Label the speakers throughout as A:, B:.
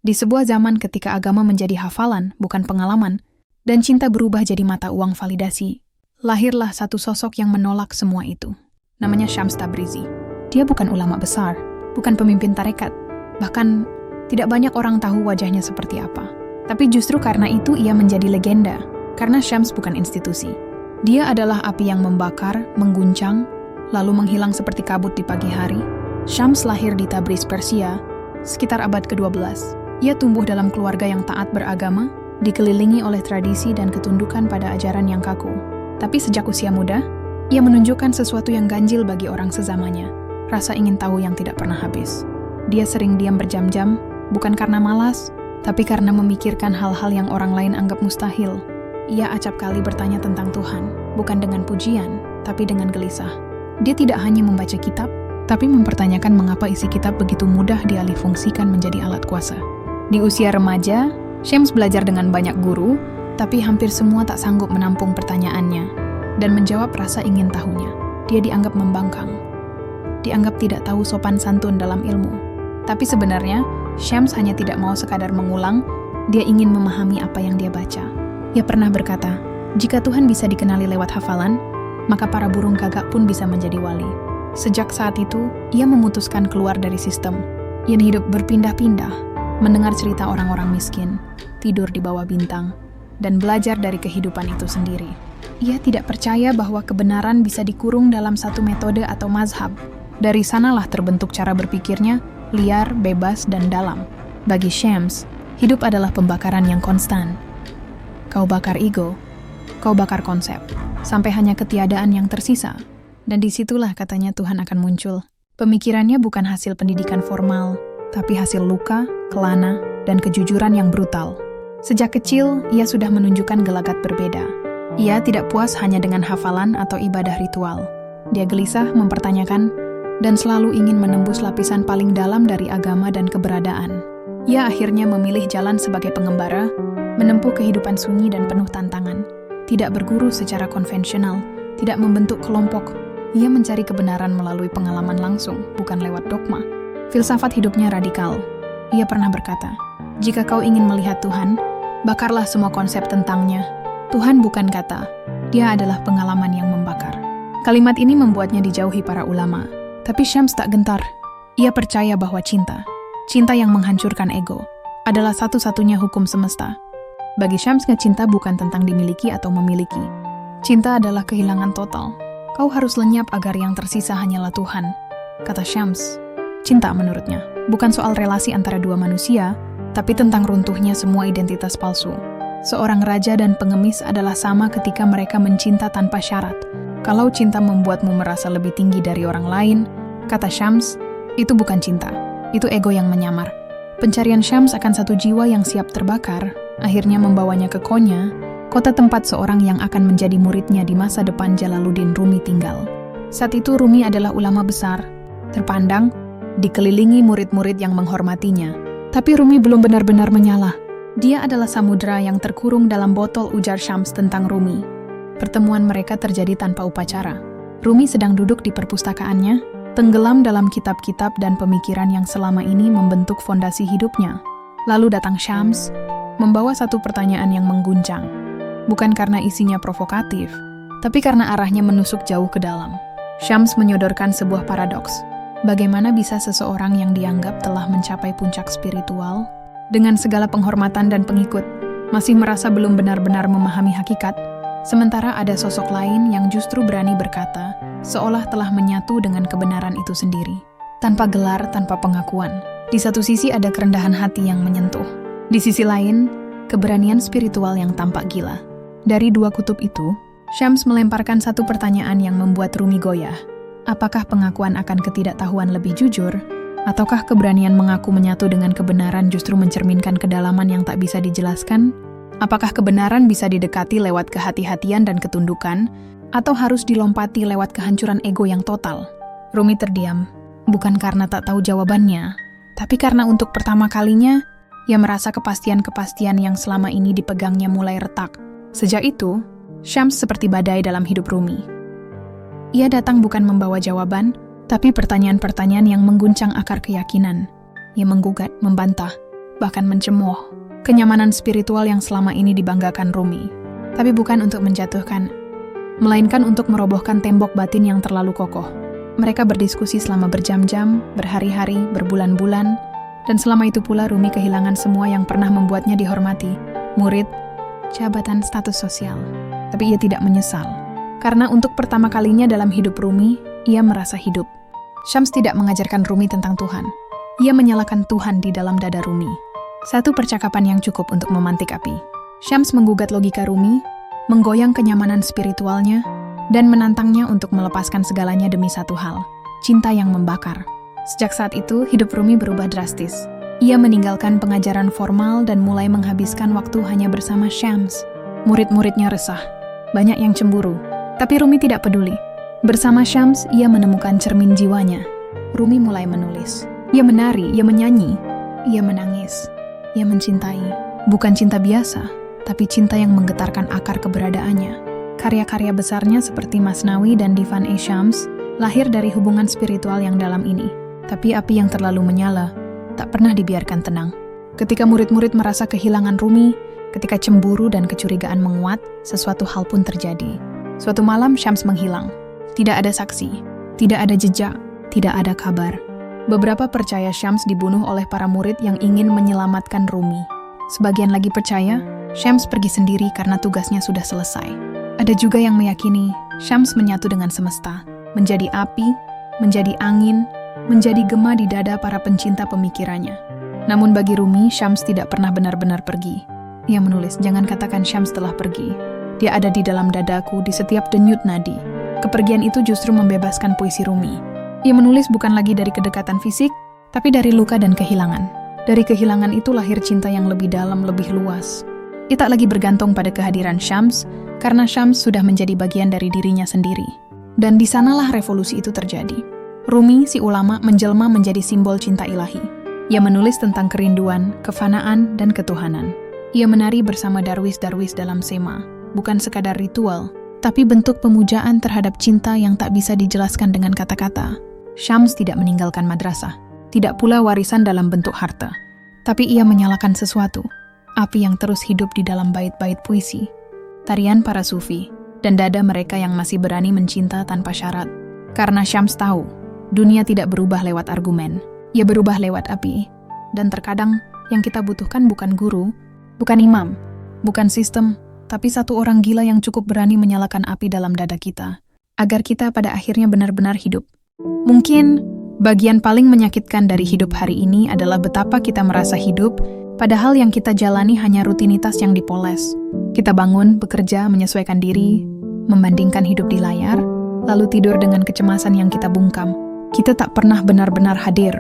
A: Di sebuah zaman ketika agama menjadi hafalan, bukan pengalaman, dan cinta berubah jadi mata uang validasi, lahirlah satu sosok yang menolak semua itu. Namanya Syams Tabrizi. Dia bukan ulama besar, bukan pemimpin tarekat, bahkan tidak banyak orang tahu wajahnya seperti apa. Tapi justru karena itu ia menjadi legenda, karena Syams bukan institusi. Dia adalah api yang membakar, mengguncang, lalu menghilang seperti kabut di pagi hari. Syams lahir di Tabriz, Persia, sekitar abad ke-12. Ia tumbuh dalam keluarga yang taat beragama, dikelilingi oleh tradisi dan ketundukan pada ajaran yang kaku. Tapi sejak usia muda, ia menunjukkan sesuatu yang ganjil bagi orang sezamannya, rasa ingin tahu yang tidak pernah habis. Dia sering diam berjam-jam, bukan karena malas, tapi karena memikirkan hal-hal yang orang lain anggap mustahil. Ia acap kali bertanya tentang Tuhan, bukan dengan pujian, tapi dengan gelisah. Dia tidak hanya membaca kitab, tapi mempertanyakan mengapa isi kitab begitu mudah dialihfungsikan menjadi alat kuasa. Di usia remaja, Syams belajar dengan banyak guru, tapi hampir semua tak sanggup menampung pertanyaannya dan menjawab rasa ingin tahunya. Dia dianggap membangkang, dianggap tidak tahu sopan santun dalam ilmu. Tapi sebenarnya, Syams hanya tidak mau sekadar mengulang, dia ingin memahami apa yang dia baca. Ia pernah berkata, jika Tuhan bisa dikenali lewat hafalan, maka para burung gagak pun bisa menjadi wali. Sejak saat itu, ia memutuskan keluar dari sistem. Ia hidup berpindah-pindah, mendengar cerita orang-orang miskin, tidur di bawah bintang, dan belajar dari kehidupan itu sendiri. Ia tidak percaya bahwa kebenaran bisa dikurung dalam satu metode atau mazhab. Dari sanalah terbentuk cara berpikirnya, liar, bebas, dan dalam. Bagi Syams, hidup adalah pembakaran yang konstan. Kau bakar ego, kau bakar konsep, sampai hanya ketiadaan yang tersisa. Dan disitulah katanya Tuhan akan muncul. Pemikirannya bukan hasil pendidikan formal, tapi hasil luka, kelana, dan kejujuran yang brutal. Sejak kecil, ia sudah menunjukkan gelagat berbeda. Ia tidak puas hanya dengan hafalan atau ibadah ritual. Dia gelisah mempertanyakan, dan selalu ingin menembus lapisan paling dalam dari agama dan keberadaan. Ia akhirnya memilih jalan sebagai pengembara, menempuh kehidupan sunyi dan penuh tantangan. Tidak berguru secara konvensional, tidak membentuk kelompok. Ia mencari kebenaran melalui pengalaman langsung, bukan lewat dogma. Filsafat hidupnya radikal. Ia pernah berkata, jika kau ingin melihat Tuhan, bakarlah semua konsep tentangnya. Tuhan bukan kata, dia adalah pengalaman yang membakar. Kalimat ini membuatnya dijauhi para ulama. Tapi Syams tak gentar. Ia percaya bahwa cinta yang menghancurkan ego, adalah satu-satunya hukum semesta. Bagi Syams, cinta bukan tentang dimiliki atau memiliki. Cinta adalah kehilangan total. Kau harus lenyap agar yang tersisa hanyalah Tuhan, kata Syams. Cinta menurutnya bukan soal relasi antara dua manusia, tapi tentang runtuhnya semua identitas palsu. Seorang raja dan pengemis adalah sama ketika mereka mencinta tanpa syarat. Kalau cinta membuatmu merasa lebih tinggi dari orang lain, kata Syams, itu bukan cinta, itu ego yang menyamar. Pencarian Syams akan satu jiwa yang siap terbakar, akhirnya membawanya ke Konya, kota tempat seorang yang akan menjadi muridnya di masa depan Jalaluddin Rumi tinggal. Saat itu Rumi adalah ulama besar, terpandang, dikelilingi murid-murid yang menghormatinya. Tapi Rumi belum benar-benar menyala. Dia adalah samudera yang terkurung dalam botol, ujar Syams tentang Rumi. Pertemuan mereka terjadi tanpa upacara. Rumi sedang duduk di perpustakaannya, tenggelam dalam kitab-kitab dan pemikiran yang selama ini membentuk fondasi hidupnya. Lalu datang Syams, membawa satu pertanyaan yang mengguncang. Bukan karena isinya provokatif, tapi karena arahnya menusuk jauh ke dalam. Syams menyodorkan sebuah paradoks. Bagaimana bisa seseorang yang dianggap telah mencapai puncak spiritual, dengan segala penghormatan dan pengikut, masih merasa belum benar-benar memahami hakikat, sementara ada sosok lain yang justru berani berkata, seolah telah menyatu dengan kebenaran itu sendiri, tanpa gelar, tanpa pengakuan. Di satu sisi ada kerendahan hati yang menyentuh. Di sisi lain, keberanian spiritual yang tampak gila. Dari dua kutub itu, Syams melemparkan satu pertanyaan yang membuat Rumi goyah. Apakah pengakuan akan ketidaktahuan lebih jujur, ataukah keberanian mengaku menyatu dengan kebenaran justru mencerminkan kedalaman yang tak bisa dijelaskan? Apakah kebenaran bisa didekati lewat kehati-hatian dan ketundukan, atau harus dilompati lewat kehancuran ego yang total? Rumi terdiam, bukan karena tak tahu jawabannya, tapi karena untuk pertama kalinya, ia merasa kepastian-kepastian yang selama ini dipegangnya mulai retak. Sejak itu, Syams seperti badai dalam hidup Rumi. Ia datang bukan membawa jawaban, tapi pertanyaan-pertanyaan yang mengguncang akar keyakinan. Ia menggugat, membantah, bahkan mencemooh kenyamanan spiritual yang selama ini dibanggakan Rumi. Tapi bukan untuk menjatuhkan, melainkan untuk merobohkan tembok batin yang terlalu kokoh. Mereka berdiskusi selama berjam-jam, berhari-hari, berbulan-bulan, dan selama itu pula Rumi kehilangan semua yang pernah membuatnya dihormati, murid, jabatan, status sosial. Tapi ia tidak menyesal, karena untuk pertama kalinya dalam hidup Rumi, ia merasa hidup. Syams tidak mengajarkan Rumi tentang Tuhan. Ia menyalakan Tuhan di dalam dada Rumi. Satu percakapan yang cukup untuk memantik api. Syams menggugat logika Rumi, menggoyang kenyamanan spiritualnya, dan menantangnya untuk melepaskan segalanya demi satu hal, cinta yang membakar. Sejak saat itu, hidup Rumi berubah drastis. Ia meninggalkan pengajaran formal dan mulai menghabiskan waktu hanya bersama Syams. Murid-muridnya resah, banyak yang cemburu, tapi Rumi tidak peduli. Bersama Syams, ia menemukan cermin jiwanya. Rumi mulai menulis. Ia menari, ia menyanyi, ia menangis. Ia mencintai, bukan cinta biasa, tapi cinta yang menggetarkan akar keberadaannya. Karya-karya besarnya seperti Masnawi dan Divan Syams lahir dari hubungan spiritual yang dalam ini. Tapi api yang terlalu menyala tak pernah dibiarkan tenang. Ketika murid-murid merasa kehilangan Rumi, ketika cemburu dan kecurigaan menguat, sesuatu hal pun terjadi. Suatu malam Syams menghilang. Tidak ada saksi, tidak ada jejak, tidak ada kabar. Beberapa percaya Syams dibunuh oleh para murid yang ingin menyelamatkan Rumi. Sebagian lagi percaya, Syams pergi sendiri karena tugasnya sudah selesai. Ada juga yang meyakini, Syams menyatu dengan semesta, menjadi api, menjadi angin, menjadi gema di dada para pencinta pemikirannya. Namun bagi Rumi, Syams tidak pernah benar-benar pergi. Ia menulis, jangan katakan Syams telah pergi. Dia ada di dalam dadaku, di setiap denyut nadi. Kepergian itu justru membebaskan puisi Rumi. Ia menulis bukan lagi dari kedekatan fisik, tapi dari luka dan kehilangan. Dari kehilangan itu lahir cinta yang lebih dalam, lebih luas. Ia tak lagi bergantung pada kehadiran Syams, karena Syams sudah menjadi bagian dari dirinya sendiri. Dan di sanalah revolusi itu terjadi. Rumi, si ulama, menjelma menjadi simbol cinta ilahi. Ia menulis tentang kerinduan, kefanaan, dan ketuhanan. Ia menari bersama darwis-darwis dalam sema, bukan sekadar ritual, tapi bentuk pemujaan terhadap cinta yang tak bisa dijelaskan dengan kata-kata. Syams tidak meninggalkan madrasah, tidak pula warisan dalam bentuk harta. Tapi ia menyalakan sesuatu, api yang terus hidup di dalam bait-bait puisi, tarian para sufi, dan dada mereka yang masih berani mencinta tanpa syarat. Karena Syams tahu, dunia tidak berubah lewat argumen, ia berubah lewat api. Dan terkadang yang kita butuhkan bukan guru, bukan imam, bukan sistem, tapi satu orang gila yang cukup berani menyalakan api dalam dada kita, agar kita pada akhirnya benar-benar hidup. Mungkin bagian paling menyakitkan dari hidup hari ini adalah betapa kita merasa hidup, padahal yang kita jalani hanya rutinitas yang dipoles. Kita bangun, bekerja, menyesuaikan diri, membandingkan hidup di layar, lalu tidur dengan kecemasan yang kita bungkam. Kita tak pernah benar-benar hadir.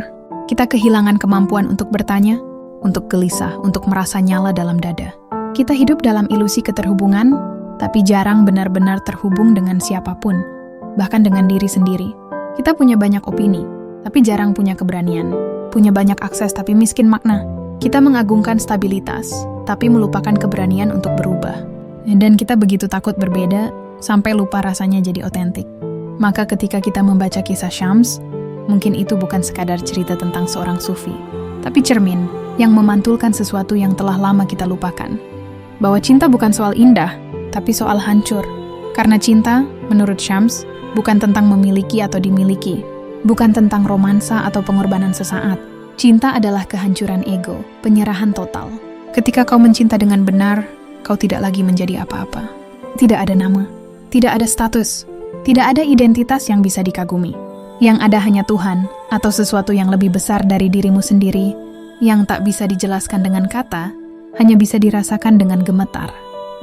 A: Kita kehilangan kemampuan untuk bertanya, untuk gelisah, untuk merasa nyala dalam dada. Kita hidup dalam ilusi keterhubungan, tapi jarang benar-benar terhubung dengan siapapun, bahkan dengan diri sendiri. Kita punya banyak opini, tapi jarang punya keberanian. Punya banyak akses, tapi miskin makna. Kita mengagungkan stabilitas, tapi melupakan keberanian untuk berubah. Dan kita begitu takut berbeda, sampai lupa rasanya jadi otentik. Maka ketika kita membaca kisah Syams, mungkin itu bukan sekadar cerita tentang seorang sufi, tapi cermin yang memantulkan sesuatu yang telah lama kita lupakan. Bahwa cinta bukan soal indah, tapi soal hancur. Karena cinta, menurut Syams, bukan tentang memiliki atau dimiliki, bukan tentang romansa atau pengorbanan sesaat. Cinta adalah kehancuran ego, penyerahan total. Ketika kau mencinta dengan benar, kau tidak lagi menjadi apa-apa. Tidak ada nama, tidak ada status, tidak ada identitas yang bisa dikagumi. Yang ada hanya Tuhan, atau sesuatu yang lebih besar dari dirimu sendiri, yang tak bisa dijelaskan dengan kata, hanya bisa dirasakan dengan gemetar.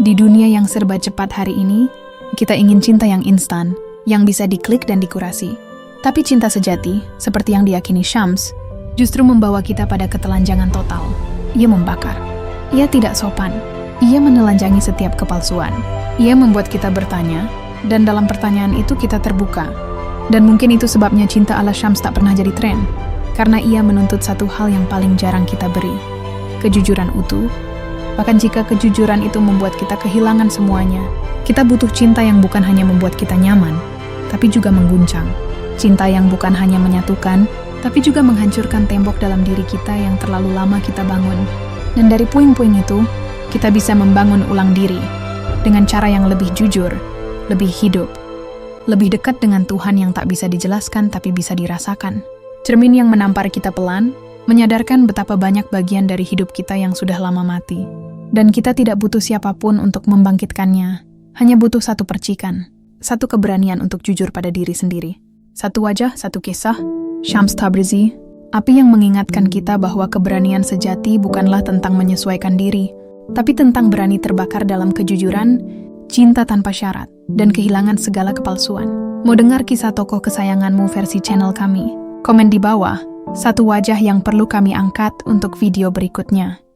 A: Di dunia yang serba cepat hari ini, kita ingin cinta yang instan, yang bisa diklik dan dikurasi. Tapi cinta sejati, seperti yang diyakini Syams, justru membawa kita pada ketelanjangan total. Ia membakar. Ia tidak sopan. Ia menelanjangi setiap kepalsuan. Ia membuat kita bertanya, dan dalam pertanyaan itu kita terbuka. Dan mungkin itu sebabnya cinta ala Syams tak pernah jadi tren, karena ia menuntut satu hal yang paling jarang kita beri, kejujuran utuh. Bahkan jika kejujuran itu membuat kita kehilangan semuanya, kita butuh cinta yang bukan hanya membuat kita nyaman, tapi juga mengguncang. Cinta yang bukan hanya menyatukan, tapi juga menghancurkan tembok dalam diri kita yang terlalu lama kita bangun. Dan dari puing-puing itu, kita bisa membangun ulang diri dengan cara yang lebih jujur, lebih hidup, lebih dekat dengan Tuhan yang tak bisa dijelaskan tapi bisa dirasakan. Cermin yang menampar kita pelan, menyadarkan betapa banyak bagian dari hidup kita yang sudah lama mati. Dan kita tidak butuh siapapun untuk membangkitkannya, hanya butuh satu percikan, satu keberanian untuk jujur pada diri sendiri. Satu wajah, satu kisah, Shams Tabrizi, api yang mengingatkan kita bahwa keberanian sejati bukanlah tentang menyesuaikan diri, tapi tentang berani terbakar dalam kejujuran, cinta tanpa syarat, dan kehilangan segala kepalsuan. Mau dengar kisah tokoh kesayanganmu versi channel kami? Komen di bawah, satu wajah yang perlu kami angkat untuk video berikutnya.